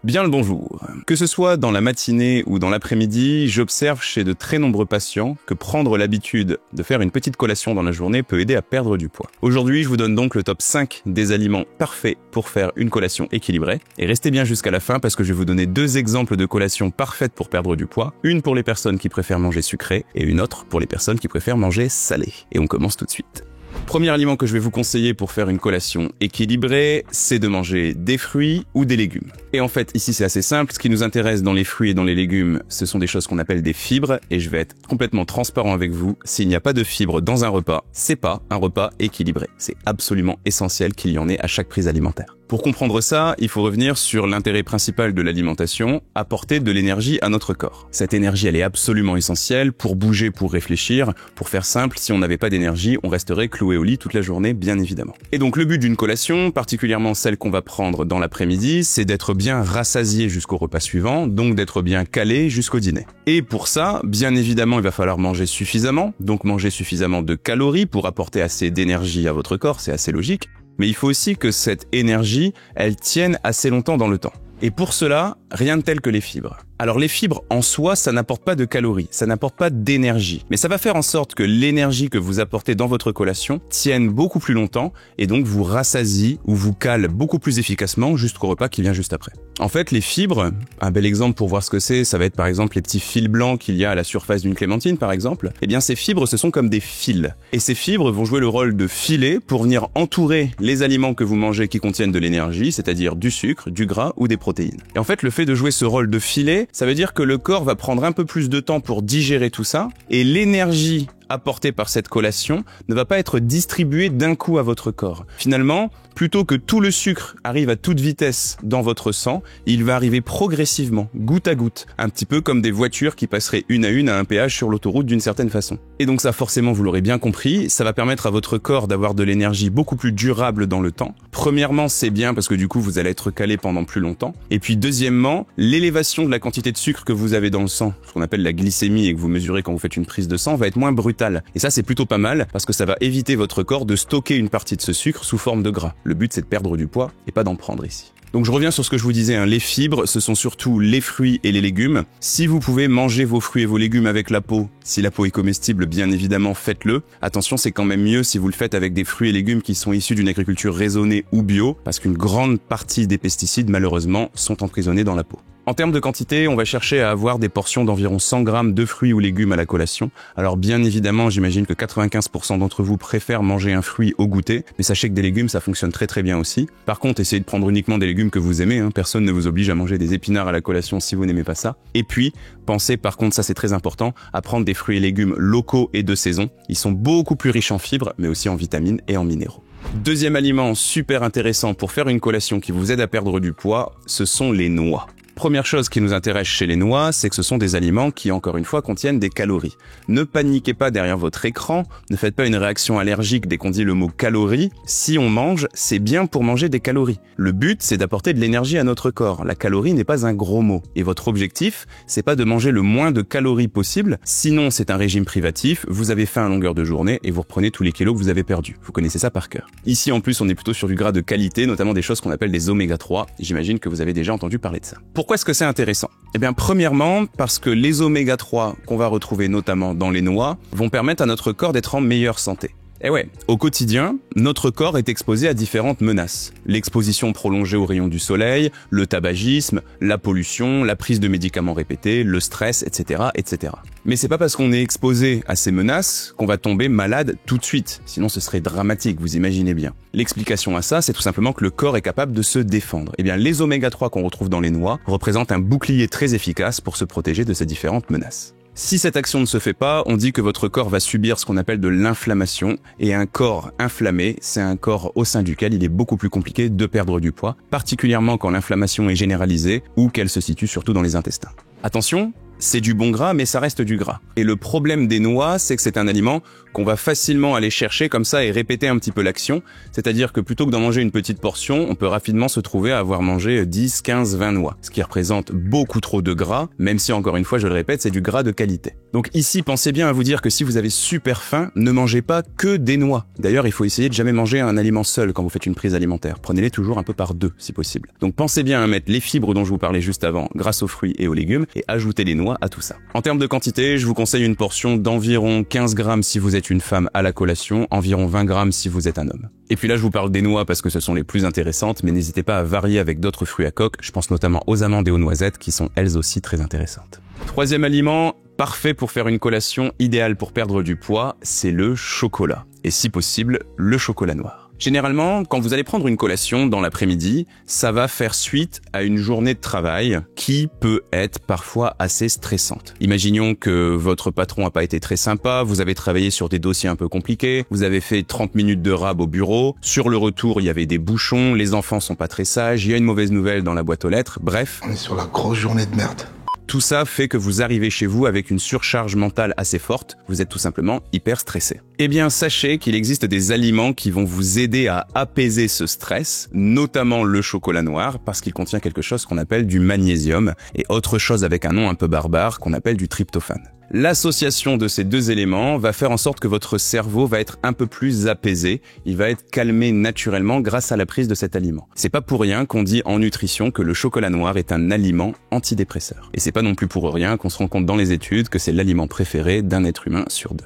Bien le bonjour. Que ce soit dans la matinée ou dans l'après-midi, j'observe chez de très nombreux patients que prendre l'habitude de faire une petite collation dans la journée peut aider à perdre du poids. Aujourd'hui, je vous donne donc le top 5 des aliments parfaits pour faire une collation équilibrée. Et restez bien jusqu'à la fin parce que je vais vous donner deux exemples de collations parfaites pour perdre du poids. Une pour les personnes qui préfèrent manger sucré et une autre pour les personnes qui préfèrent manger salé. Et on commence tout de suite. Premier aliment que je vais vous conseiller pour faire une collation équilibrée, c'est de manger des fruits ou des légumes. Et en fait, ici c'est assez simple, ce qui nous intéresse dans les fruits et dans les légumes, ce sont des choses qu'on appelle des fibres, et je vais être complètement transparent avec vous, s'il n'y a pas de fibres dans un repas, c'est pas un repas équilibré. C'est absolument essentiel qu'il y en ait à chaque prise alimentaire. Pour comprendre ça, il faut revenir sur l'intérêt principal de l'alimentation, apporter de l'énergie à notre corps. Cette énergie, elle est absolument essentielle pour bouger, pour réfléchir. Pour faire simple, si on n'avait pas d'énergie, on resterait cloué au lit toute la journée, bien évidemment. Et donc le but d'une collation, particulièrement celle qu'on va prendre dans l'après-midi, c'est d'être bien rassasié jusqu'au repas suivant, donc d'être bien calé jusqu'au dîner. Et pour ça, bien évidemment, il va falloir manger suffisamment, donc manger suffisamment de calories pour apporter assez d'énergie à votre corps, c'est assez logique. Mais il faut aussi que cette énergie, elle tienne assez longtemps dans le temps. Et pour cela, rien de tel que les fibres. Alors les fibres en soi, ça n'apporte pas de calories, ça n'apporte pas d'énergie. Mais ça va faire en sorte que l'énergie que vous apportez dans votre collation tienne beaucoup plus longtemps et donc vous rassasie ou vous cale beaucoup plus efficacement jusqu'au repas qui vient juste après. En fait, les fibres, un bel exemple pour voir ce que c'est, ça va être par exemple les petits fils blancs qu'il y a à la surface d'une clémentine par exemple. Eh bien ces fibres, ce sont comme des fils. Et ces fibres vont jouer le rôle de filet pour venir entourer les aliments que vous mangez qui contiennent de l'énergie, c'est-à-dire du sucre, du gras ou des protéines. Et en fait, le fait de jouer ce rôle de filet, ça veut dire que le corps va prendre un peu plus de temps pour digérer tout ça, et l'énergie apportée par cette collation ne va pas être distribuée d'un coup à votre corps. Finalement, plutôt que tout le sucre arrive à toute vitesse dans votre sang, il va arriver progressivement, goutte à goutte, un petit peu comme des voitures qui passeraient une à un péage sur l'autoroute d'une certaine façon. Et donc ça, forcément, vous l'aurez bien compris, ça va permettre à votre corps d'avoir de l'énergie beaucoup plus durable dans le temps. Premièrement, c'est bien parce que du coup, vous allez être calé pendant plus longtemps. Et puis deuxièmement, l'élévation de la quantité de sucre que vous avez dans le sang, ce qu'on appelle la glycémie et que vous mesurez quand vous faites une prise de sang, va être moins brutale. Et ça, c'est plutôt pas mal parce que ça va éviter votre corps de stocker une partie de ce sucre sous forme de gras. Le but, c'est de perdre du poids et pas d'en prendre ici. Donc je reviens sur ce que je vous disais, les fibres, ce sont surtout les fruits et les légumes. Si vous pouvez manger vos fruits et vos légumes avec la peau, si la peau est comestible, bien évidemment, faites-le. Attention, c'est quand même mieux si vous le faites avec des fruits et légumes qui sont issus d'une agriculture raisonnée ou bio, parce qu'une grande partie des pesticides, malheureusement, sont emprisonnés dans la peau. En termes de quantité, on va chercher à avoir des portions d'environ 100 grammes de fruits ou légumes à la collation. Alors bien évidemment, j'imagine que 95% d'entre vous préfèrent manger un fruit au goûter, mais sachez que des légumes, ça fonctionne très très bien aussi. Par contre, essayez de prendre uniquement des légumes que vous aimez, personne ne vous oblige à manger des épinards à la collation si vous n'aimez pas ça. Et puis, pensez par contre, ça c'est très important, à prendre des fruits et légumes locaux et de saison. Ils sont beaucoup plus riches en fibres, mais aussi en vitamines et en minéraux. Deuxième aliment super intéressant pour faire une collation qui vous aide à perdre du poids, ce sont les noix. Première chose qui nous intéresse chez les noix, c'est que ce sont des aliments qui, encore une fois, contiennent des calories. Ne paniquez pas derrière votre écran, ne faites pas une réaction allergique dès qu'on dit le mot calories. Si on mange, c'est bien pour manger des calories. Le but, c'est d'apporter de l'énergie à notre corps. La calorie n'est pas un gros mot. Et votre objectif, c'est pas de manger le moins de calories possible, sinon c'est un régime privatif, vous avez faim à longueur de journée et vous reprenez tous les kilos que vous avez perdus. Vous connaissez ça par cœur. Ici, en plus, on est plutôt sur du gras de qualité, notamment des choses qu'on appelle des oméga 3. J'imagine que vous avez déjà entendu parler de ça. Pourquoi est-ce que c'est intéressant ? Eh bien, premièrement, parce que les oméga 3 qu'on va retrouver notamment dans les noix vont permettre à notre corps d'être en meilleure santé. Eh ouais, au quotidien, notre corps est exposé à différentes menaces. L'exposition prolongée aux rayons du soleil, le tabagisme, la pollution, la prise de médicaments répétés, le stress, etc., etc. Mais c'est pas parce qu'on est exposé à ces menaces qu'on va tomber malade tout de suite. Sinon ce serait dramatique, vous imaginez bien. L'explication à ça, c'est tout simplement que le corps est capable de se défendre. Eh bien, les oméga 3 qu'on retrouve dans les noix représentent un bouclier très efficace pour se protéger de ces différentes menaces. Si cette action ne se fait pas, on dit que votre corps va subir ce qu'on appelle de l'inflammation. Et un corps inflammé, c'est un corps au sein duquel il est beaucoup plus compliqué de perdre du poids, particulièrement quand l'inflammation est généralisée ou qu'elle se situe surtout dans les intestins. Attention, c'est du bon gras, mais ça reste du gras. Et le problème des noix, c'est que c'est un aliment qu'on va facilement aller chercher comme ça et répéter un petit peu l'action. C'est-à-dire que plutôt que d'en manger une petite portion, on peut rapidement se trouver à avoir mangé 10, 15, 20 noix. Ce qui représente beaucoup trop de gras, même si encore une fois, je le répète, c'est du gras de qualité. Donc ici, pensez bien à vous dire que si vous avez super faim, ne mangez pas que des noix. D'ailleurs, il faut essayer de jamais manger un aliment seul quand vous faites une prise alimentaire. Prenez-les toujours un peu par deux, si possible. Donc pensez bien à mettre les fibres dont je vous parlais juste avant, grâce aux fruits et aux légumes, et ajoutez les noix à tout ça. En termes de quantité, je vous conseille une portion d'environ 15 grammes si vous êtes une femme à la collation, environ 20 grammes si vous êtes un homme. Et puis là, je vous parle des noix parce que ce sont les plus intéressantes, mais n'hésitez pas à varier avec d'autres fruits à coque. Je pense notamment aux amandes et aux noisettes qui sont elles aussi très intéressantes. Troisième aliment, parfait pour faire une collation, idéale pour perdre du poids, c'est le chocolat. Et si possible, le chocolat noir. Généralement, quand vous allez prendre une collation dans l'après-midi, ça va faire suite à une journée de travail qui peut être parfois assez stressante. Imaginons que votre patron n'a pas été très sympa, vous avez travaillé sur des dossiers un peu compliqués, vous avez fait 30 minutes de rab au bureau, sur le retour il y avait des bouchons, les enfants sont pas très sages, il y a une mauvaise nouvelle dans la boîte aux lettres, bref. On est sur la grosse journée de merde. Tout ça fait que vous arrivez chez vous avec une surcharge mentale assez forte, vous êtes tout simplement hyper stressé. Eh bien, sachez qu'il existe des aliments qui vont vous aider à apaiser ce stress, notamment le chocolat noir, parce qu'il contient quelque chose qu'on appelle du magnésium, et autre chose avec un nom un peu barbare qu'on appelle du tryptophane. L'association de ces deux éléments va faire en sorte que votre cerveau va être un peu plus apaisé, il va être calmé naturellement grâce à la prise de cet aliment. C'est pas pour rien qu'on dit en nutrition que le chocolat noir est un aliment antidépresseur. Et c'est pas non plus pour rien qu'on se rend compte dans les études que c'est l'aliment préféré d'un être humain sur 2.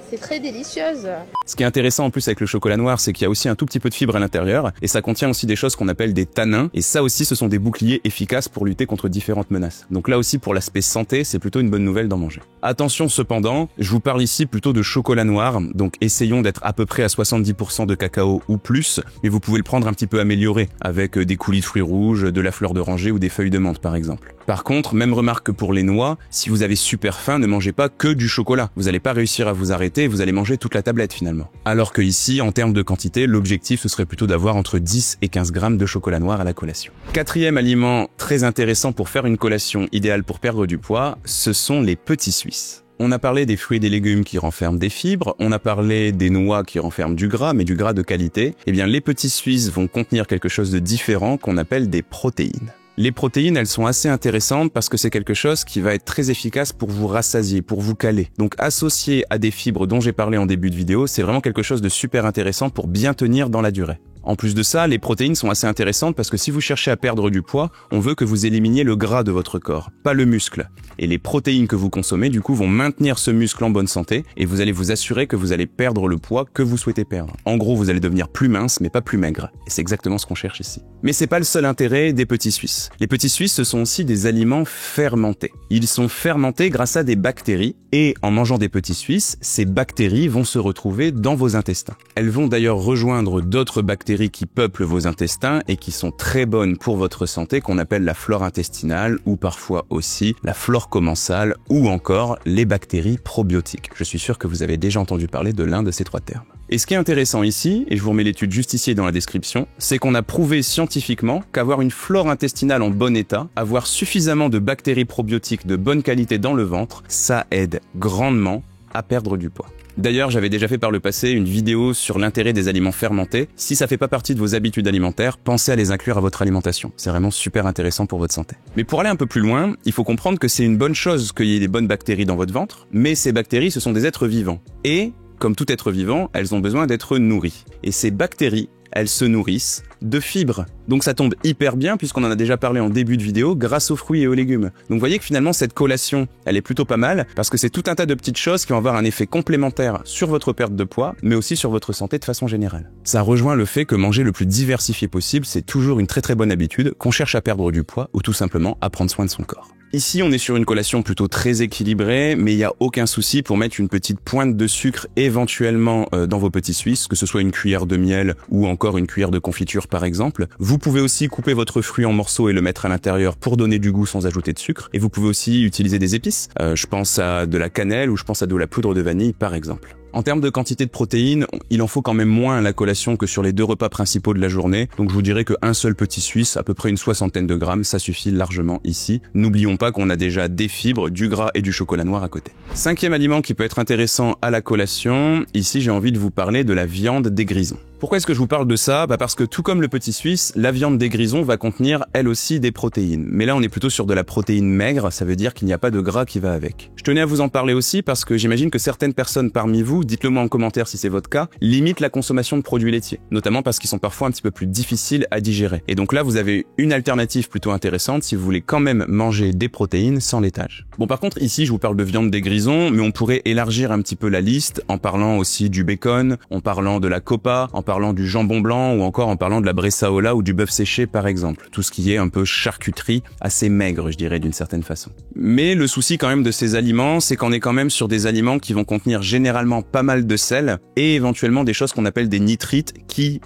C'est très délicieuse. Ce qui est intéressant en plus avec le chocolat noir, c'est qu'il y a aussi un tout petit peu de fibres à l'intérieur, et ça contient aussi des choses qu'on appelle des tanins, et ça aussi ce sont des boucliers efficaces pour lutter contre différentes menaces. Donc là aussi pour l'aspect santé, c'est plutôt une bonne nouvelle d'en manger. Attention cependant, je vous parle ici plutôt de chocolat noir, donc essayons d'être à peu près à 70% de cacao ou plus, mais vous pouvez le prendre un petit peu amélioré, avec des coulis de fruits rouges, de la fleur d'oranger ou des feuilles de menthe par exemple. Par contre, même remarque que pour les noix, si vous avez super faim, ne mangez pas que du chocolat. Vous n'allez pas réussir à vous arrêter et vous allez manger toute la tablette finalement. Alors que ici, en termes de quantité, l'objectif ce serait plutôt d'avoir entre 10 et 15 grammes de chocolat noir à la collation. Quatrième aliment très intéressant pour faire une collation idéale pour perdre du poids, ce sont les petits Suisses. On a parlé des fruits et des légumes qui renferment des fibres, on a parlé des noix qui renferment du gras, mais du gras de qualité. Eh bien, les petits Suisses vont contenir quelque chose de différent qu'on appelle des protéines. Les protéines, elles sont assez intéressantes parce que c'est quelque chose qui va être très efficace pour vous rassasier, pour vous caler. Donc associé à des fibres dont j'ai parlé en début de vidéo, c'est vraiment quelque chose de super intéressant pour bien tenir dans la durée. En plus de ça, les protéines sont assez intéressantes parce que si vous cherchez à perdre du poids, on veut que vous éliminiez le gras de votre corps, pas le muscle. Et les protéines que vous consommez, du coup, vont maintenir ce muscle en bonne santé et vous allez vous assurer que vous allez perdre le poids que vous souhaitez perdre. En gros, vous allez devenir plus mince, mais pas plus maigre. Et c'est exactement ce qu'on cherche ici. Mais c'est pas le seul intérêt des petits Suisses. Les petits Suisses, ce sont aussi des aliments fermentés. Ils sont fermentés grâce à des bactéries et en mangeant des petits Suisses, ces bactéries vont se retrouver dans vos intestins. Elles vont d'ailleurs rejoindre d'autres bactéries qui peuplent vos intestins et qui sont très bonnes pour votre santé, qu'on appelle la flore intestinale ou parfois aussi la flore commensale ou encore les bactéries probiotiques. Je suis sûr que vous avez déjà entendu parler de l'un de ces trois termes. Et ce qui est intéressant ici, et je vous remets l'étude juste ici dans la description, c'est qu'on a prouvé scientifiquement qu'avoir une flore intestinale en bon état, avoir suffisamment de bactéries probiotiques de bonne qualité dans le ventre, ça aide grandement à perdre du poids. D'ailleurs, j'avais déjà fait par le passé une vidéo sur l'intérêt des aliments fermentés. Si ça fait pas partie de vos habitudes alimentaires, pensez à les inclure à votre alimentation. C'est vraiment super intéressant pour votre santé. Mais pour aller un peu plus loin, il faut comprendre que c'est une bonne chose qu'il y ait des bonnes bactéries dans votre ventre, mais ces bactéries, ce sont des êtres vivants. Et, comme tout être vivant, elles ont besoin d'être nourries. Et ces bactéries, elles se nourrissent de fibres. Donc ça tombe hyper bien puisqu'on en a déjà parlé en début de vidéo grâce aux fruits et aux légumes. Donc vous voyez que finalement cette collation, elle est plutôt pas mal parce que c'est tout un tas de petites choses qui vont avoir un effet complémentaire sur votre perte de poids mais aussi sur votre santé de façon générale. Ça rejoint le fait que manger le plus diversifié possible, c'est toujours une très très bonne habitude qu'on cherche à perdre du poids ou tout simplement à prendre soin de son corps. Ici, on est sur une collation plutôt très équilibrée, mais il n'y a aucun souci pour mettre une petite pointe de sucre éventuellement dans vos petits Suisses, que ce soit une cuillère de miel ou encore une cuillère de confiture par exemple. Vous pouvez aussi couper votre fruit en morceaux et le mettre à l'intérieur pour donner du goût sans ajouter de sucre. Et vous pouvez aussi utiliser des épices. Je pense à de la cannelle ou je pense à de la poudre de vanille par exemple. En termes de quantité de protéines, il en faut quand même moins à la collation que sur les 2 repas principaux de la journée. Donc je vous dirais qu'un seul petit suisse, à peu près une 60aine de grammes, ça suffit largement ici. N'oublions pas qu'on a déjà des fibres, du gras et du chocolat noir à côté. 5e aliment qui peut être intéressant à la collation, ici j'ai envie de vous parler de la viande des grisons. Pourquoi est-ce que je vous parle de ça? Parce que tout comme le petit suisse, la viande des grisons va contenir elle aussi des protéines. Mais là on est plutôt sur de la protéine maigre, ça veut dire qu'il n'y a pas de gras qui va avec. Je tenais à vous en parler aussi parce que j'imagine que certaines personnes parmi vous, dites-le moi en commentaire si c'est votre cas, limitent la consommation de produits laitiers. Notamment parce qu'ils sont parfois un petit peu plus difficiles à digérer. Et donc là vous avez une alternative plutôt intéressante si vous voulez quand même manger des protéines sans laitage. Bon par contre ici je vous parle de viande des grisons, mais on pourrait élargir un petit peu la liste en parlant aussi du bacon, en parlant de la copa, en parlant du jambon blanc ou encore en parlant de la bressaola ou du bœuf séché par exemple. Tout ce qui est un peu charcuterie assez maigre je dirais d'une certaine façon. Mais le souci quand même de ces aliments, c'est qu'on est quand même sur des aliments qui vont contenir généralement pas mal de sel et éventuellement des choses qu'on appelle des nitrites qui,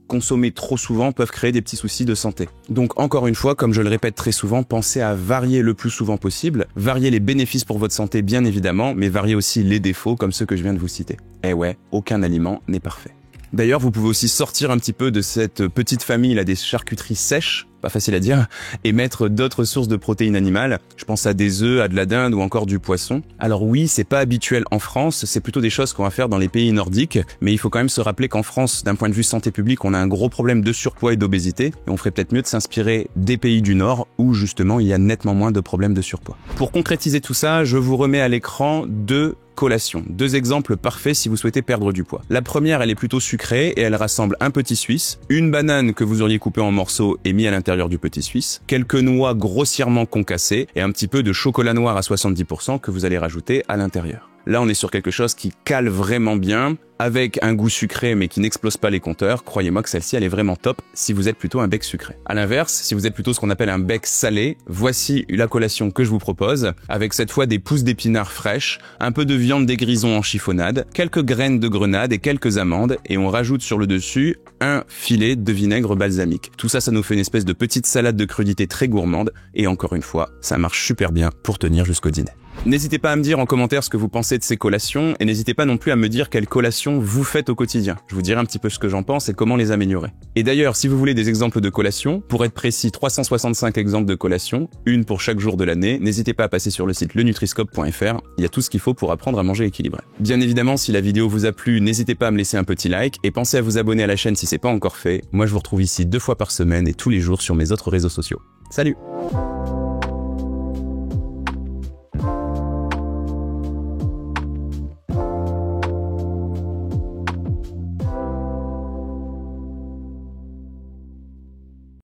consommés trop souvent, peuvent créer des petits soucis de santé. Donc encore une fois, comme je le répète très souvent, pensez à varier le plus souvent possible, varier les bénéfices pour votre santé bien évidemment, mais varier aussi les défauts comme ceux que je viens de vous citer. Eh ouais, aucun aliment n'est parfait. D'ailleurs, vous pouvez aussi sortir un petit peu de cette petite famille là des charcuteries sèches, pas facile à dire, et mettre d'autres sources de protéines animales. Je pense à des œufs, à de la dinde ou encore du poisson. Alors oui, c'est pas habituel en France, c'est plutôt des choses qu'on va faire dans les pays nordiques, mais il faut quand même se rappeler qu'en France, d'un point de vue santé publique, on a un gros problème de surpoids et d'obésité, et on ferait peut-être mieux de s'inspirer des pays du Nord, où justement il y a nettement moins de problèmes de surpoids. Pour concrétiser tout ça, je vous remets à l'écran 2 collations. 2 exemples parfaits si vous souhaitez perdre du poids. La première, elle est plutôt sucrée et elle rassemble un petit suisse, une banane que vous auriez coupée en morceaux et mis à l'intérieur du petit suisse, quelques noix grossièrement concassées et un petit peu de chocolat noir à 70% que vous allez rajouter à l'intérieur. Là, on est sur quelque chose qui cale vraiment bien, avec un goût sucré mais qui n'explose pas les compteurs. Croyez-moi que celle-ci, elle est vraiment top si vous êtes plutôt un bec sucré. À l'inverse, si vous êtes plutôt ce qu'on appelle un bec salé, voici la collation que je vous propose, avec cette fois des pousses d'épinards fraîches, un peu de viande des grisons en chiffonnade, quelques graines de grenade et quelques amandes, et on rajoute sur le dessus un filet de vinaigre balsamique. Tout ça, ça nous fait une espèce de petite salade de crudité très gourmande, et encore une fois, ça marche super bien pour tenir jusqu'au dîner. N'hésitez pas à me dire en commentaire ce que vous pensez de ces collations et n'hésitez pas non plus à me dire quelles collations vous faites au quotidien. Je vous dirai un petit peu ce que j'en pense et comment les améliorer. Et d'ailleurs, si vous voulez des exemples de collations, pour être précis 365 exemples de collations, une pour chaque jour de l'année, n'hésitez pas à passer sur le site lenutriscope.fr, il y a tout ce qu'il faut pour apprendre à manger équilibré. Bien évidemment, si la vidéo vous a plu, n'hésitez pas à me laisser un petit like et pensez à vous abonner à la chaîne si c'est pas encore fait. Moi je vous retrouve ici 2 fois par semaine et tous les jours sur mes autres réseaux sociaux. Salut!